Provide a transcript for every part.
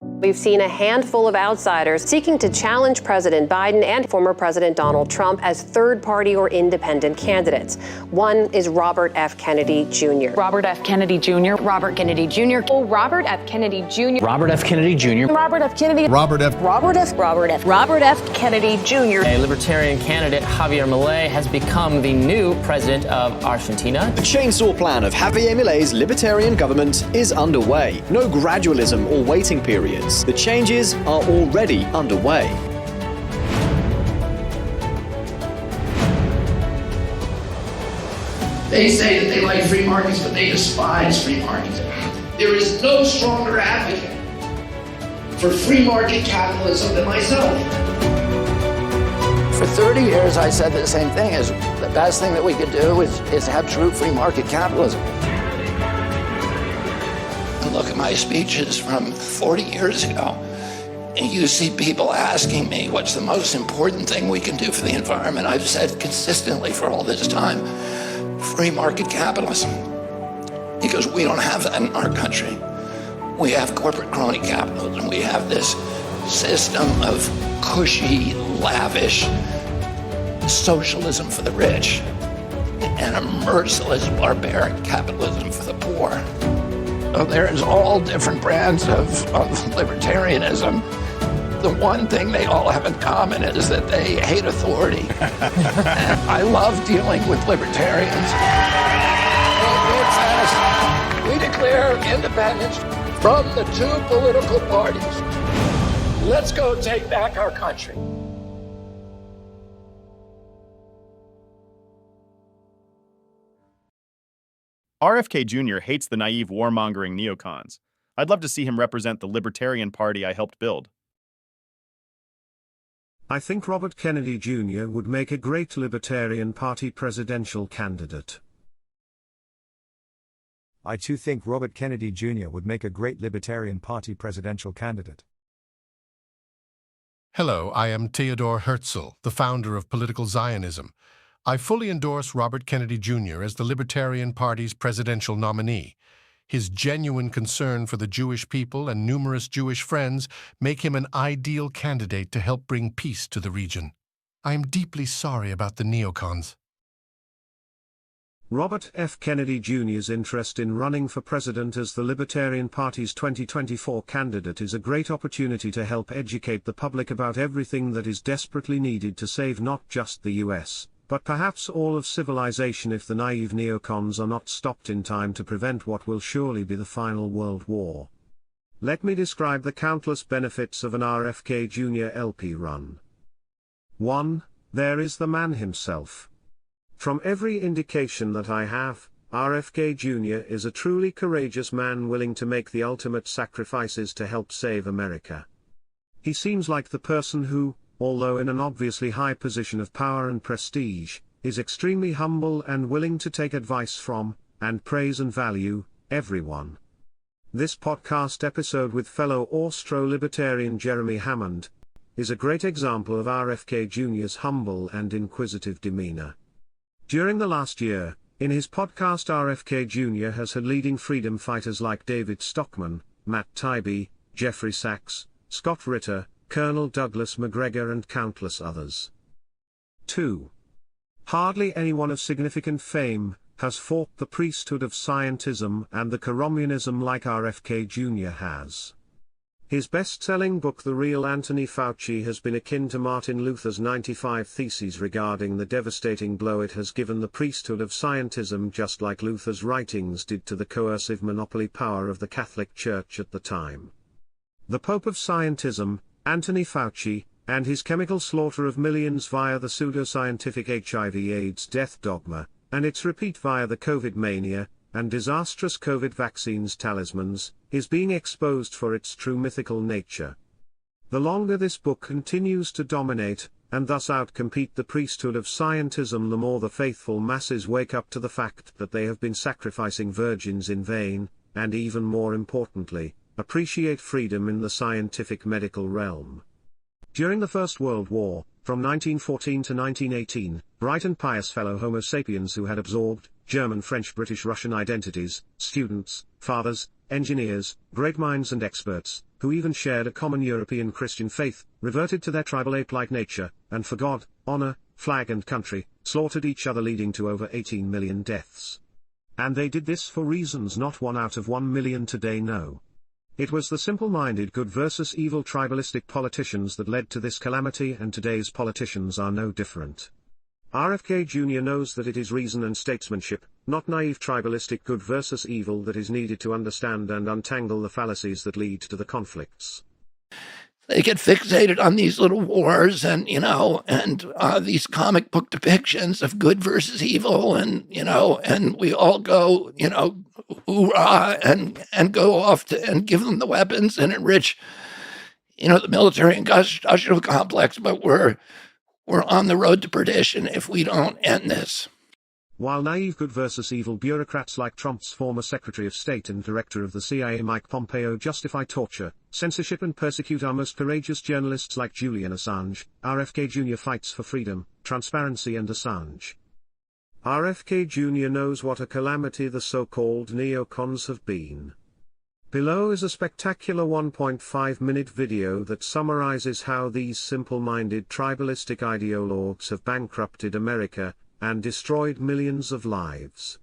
We've seen a handful of outsiders seeking to challenge President Biden and former President Donald Trump as third-party or independent candidates. One is Robert F. Kennedy Jr. Robert F. Kennedy Jr. Robert Kennedy Jr. Oh, Robert F. Kennedy Jr. Robert F. Kennedy Jr. Robert F. Kennedy. Robert F. Robert F. Robert F. Robert F. Kennedy Jr. A Libertarian candidate, Javier Milei, has become the new president of Argentina. The chainsaw plan of Javier Milei's libertarian government is underway. No gradualism or waiting periods. The changes are already underway. They say that they like free markets, but they despise free markets. There is no stronger advocate for free market capitalism than myself. For 30 years, I said the same thing, is the best thing that we could do is have true free market capitalism. Look at my speeches from 40 years ago, and you see people asking me what's the most important thing we can do for the environment. I've said consistently for all this time, free market capitalism. Because we don't have that in our country. We have corporate crony capitalism. We have this system of cushy, lavish socialism for the rich and a merciless, barbaric capitalism for the poor. There's all different brands of libertarianism. The one thing they all have in common is that they hate authority. And I love dealing with libertarians. We declare independence from the two political parties. Let's go take back our country. RFK Jr. hates the naive warmongering neocons. I'd love to see him represent the Libertarian Party I helped build. I think Robert Kennedy Jr. would make a great Libertarian Party presidential candidate. I too think Robert Kennedy Jr. would make a great Libertarian Party presidential candidate. Hello, I am Theodor Herzl, the founder of Political Zionism. I fully endorse Robert Kennedy Jr. as the Libertarian Party's presidential nominee. His genuine concern for the Jewish people and numerous Jewish friends make him an ideal candidate to help bring peace to the region. I am deeply sorry about the neocons. Robert F. Kennedy Jr.'s interest in running for president as the Libertarian Party's 2024 candidate is a great opportunity to help educate the public about everything that is desperately needed to save not just the US, but perhaps all of civilization if the naive neocons are not stopped in time to prevent what will surely be the final world war. Let me describe the countless benefits of an RFK Jr. LP run. 1. There is the man himself. From every indication that I have, RFK Jr. is a truly courageous man willing to make the ultimate sacrifices to help save America. He seems like the person who, although in an obviously high position of power and prestige, is extremely humble and willing to take advice from, and praise and value, everyone. This podcast episode with fellow Austro-libertarian Jeremy Hammond is a great example of RFK Jr.'s humble and inquisitive demeanor. During the last year, in his podcast RFK Jr. has had leading freedom fighters like David Stockman, Matt Taibbi, Jeffrey Sachs, Scott Ritter, Colonel Douglas McGregor and countless others. 2. Hardly anyone of significant fame has fought the priesthood of scientism and the communism like RFK Jr. has. His best-selling book The Real Anthony Fauci has been akin to Martin Luther's 95 Theses regarding the devastating blow it has given the priesthood of scientism, just like Luther's writings did to the coercive monopoly power of the Catholic Church at the time. The Pope of Scientism, Anthony Fauci, and his chemical slaughter of millions via the pseudoscientific HIV/AIDS death dogma, and its repeat via the COVID mania, and disastrous COVID vaccines talismans, is being exposed for its true mythical nature. The longer this book continues to dominate, and thus outcompete the priesthood of scientism, the more the faithful masses wake up to the fact that they have been sacrificing virgins in vain, and even more importantly, appreciate freedom in the scientific medical realm. During the First World War, from 1914 to 1918, bright and pious fellow Homo sapiens who had absorbed German, French, British, Russian identities, students, fathers, engineers, great minds and experts, who even shared a common European Christian faith, reverted to their tribal ape-like nature, and for God, honor, flag and country, slaughtered each other, leading to over 18 million deaths. And they did this for reasons not 1 out of 1 million today know. It was the simple-minded good versus evil tribalistic politicians that led to this calamity, and today's politicians are no different. RFK Jr. knows that it is reason and statesmanship, not naive tribalistic good versus evil, that is needed to understand and untangle the fallacies that lead to the conflicts. They get fixated on these little wars and these comic book depictions of good versus evil, and we all go, hoorah, and go off and give them the weapons and enrich, the military industrial complex. But we're on the road to perdition if we don't end this. While naive good versus evil bureaucrats like Trump's former Secretary of State and Director of the CIA Mike Pompeo justify torture, censorship and persecute our most courageous journalists like Julian Assange, RFK Jr. fights for freedom, transparency and Assange. RFK Jr. knows what a calamity the so-called neocons have been. Below is a spectacular 1.5-minute video that summarizes how these simple-minded tribalistic ideologues have bankrupted America and destroyed millions of lives.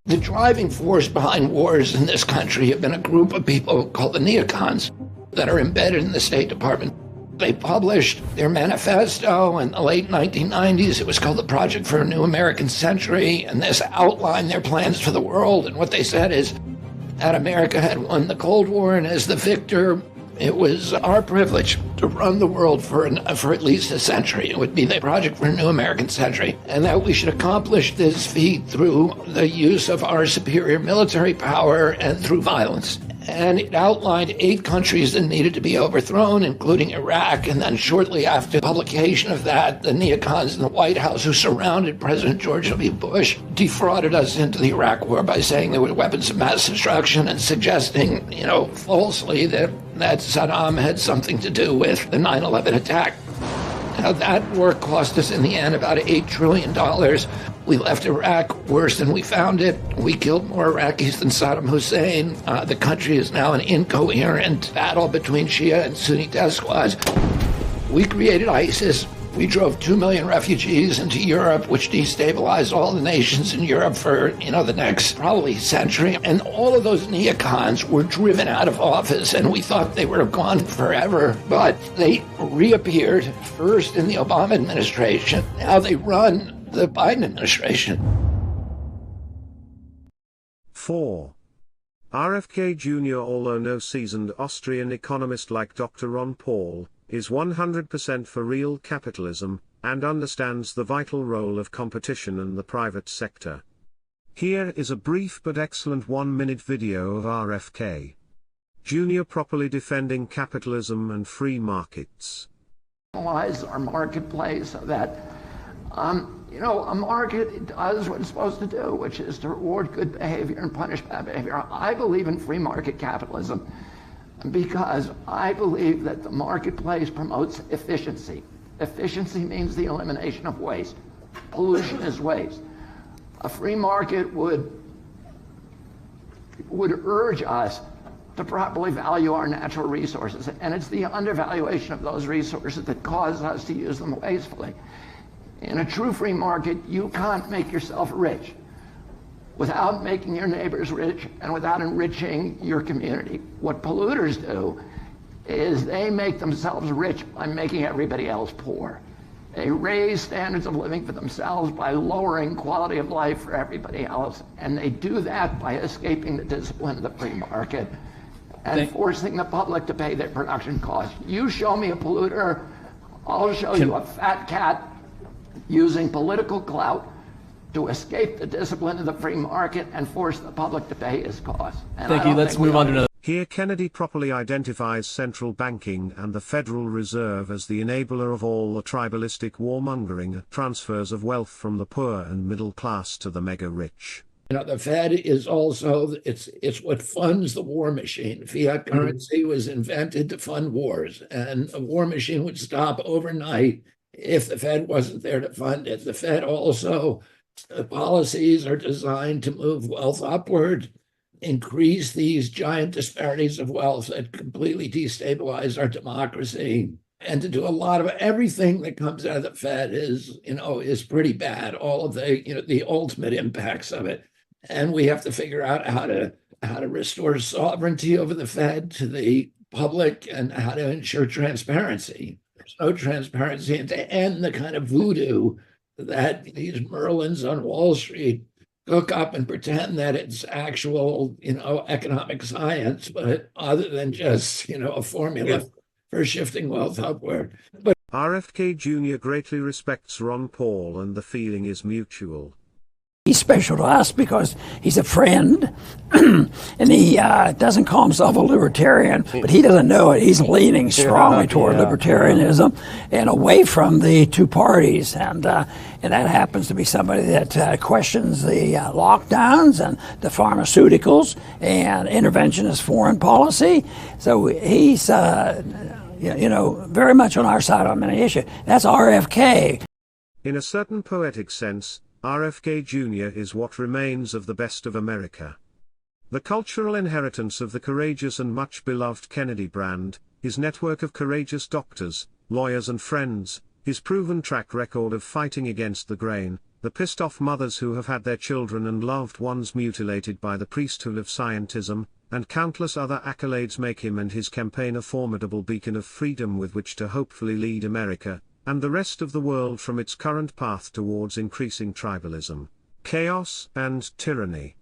The driving force behind wars in this country have been a group of people called the neocons that are embedded in the State Department. They published their manifesto in the late 1990s. It was called the Project for a New American Century, and this outlined their plans for the world. And what they said is that America had won the Cold War, and as the victor, it was our privilege to run the world for at least a century. It would be the Project for a New American Century, and that we should accomplish this feat through the use of our superior military power and through violence. And it outlined 8 countries that needed to be overthrown, including Iraq. And then shortly after publication of that, the neocons in the White House who surrounded President George W. Bush defrauded us into the Iraq War by saying there were weapons of mass destruction and suggesting, falsely that Saddam had something to do with the 9/11 attack. Now, that war cost us in the end about $8 trillion. We left Iraq worse than we found it. We killed more Iraqis than Saddam Hussein. The country is now an incoherent battle between Shia and Sunni death squads. We created ISIS. We drove 2 million refugees into Europe, which destabilized all the nations in Europe for, the next probably century. And all of those neocons were driven out of office, and we thought they would have gone forever. But they reappeared first in the Obama administration. Now they run the Biden administration. 4. RFK Jr., although no seasoned Austrian economist like Dr. Ron Paul, is 100% for real capitalism, and understands the vital role of competition in the private sector. Here is a brief but excellent 1-minute video of RFK Jr. properly defending capitalism and free markets. Analyze our marketplace so that a market does what it's supposed to do, which is to reward good behavior and punish bad behavior. I believe in free market capitalism because I believe that the marketplace promotes efficiency. Efficiency means the elimination of waste. Pollution is waste. A free market would urge us to properly value our natural resources, and it's the undervaluation of those resources that causes us to use them wastefully. In a true free market, you can't make yourself rich without making your neighbors rich and without enriching your community. What polluters do is they make themselves rich by making everybody else poor. They raise standards of living for themselves by lowering quality of life for everybody else, and they do that by escaping the discipline of the free market and forcing the public to pay their production costs. You show me a polluter, I'll show you a fat cat using political clout to escape the discipline of the free market and force the public to pay his costs. Thank you. Let's move on to another. Here Kennedy properly identifies central banking and the Federal Reserve as the enabler of all the tribalistic warmongering and transfers of wealth from the poor and middle class to the mega rich. The Fed is also, it's what funds the war machine. Fiat currency was invented to fund wars, and a war machine would stop overnight if the Fed wasn't there to fund it. The Fed also, policies are designed to move wealth upward. increase these giant disparities of wealth that completely destabilize our democracy, and to do a lot of everything that comes out of the Fed is pretty bad. All of the ultimate impacts of it, and we have to figure out how to restore sovereignty over the Fed to the public and how to ensure transparency. There's no transparency, and to end the kind of voodoo that these Merlins on Wall Street cook up and pretend that it's actual, economic science, but other than just, a formula for shifting wealth upward. But RFK Jr. greatly respects Ron Paul and the feeling is mutual. He's special to us because he's a friend, and he doesn't call himself a libertarian, but he doesn't know it. He's leaning strongly toward libertarianism and away from the two parties, and that happens to be somebody that questions the lockdowns and the pharmaceuticals and interventionist foreign policy. So he's, very much on our side on many issues. That's RFK. In a certain poetic sense, RFK Jr. is what remains of the best of America. The cultural inheritance of the courageous and much beloved Kennedy brand, his network of courageous doctors, lawyers and friends, his proven track record of fighting against the grain, the pissed off mothers who have had their children and loved ones mutilated by the priesthood of scientism, and countless other accolades make him and his campaign a formidable beacon of freedom with which to hopefully lead America and the rest of the world from its current path towards increasing tribalism, chaos, and tyranny.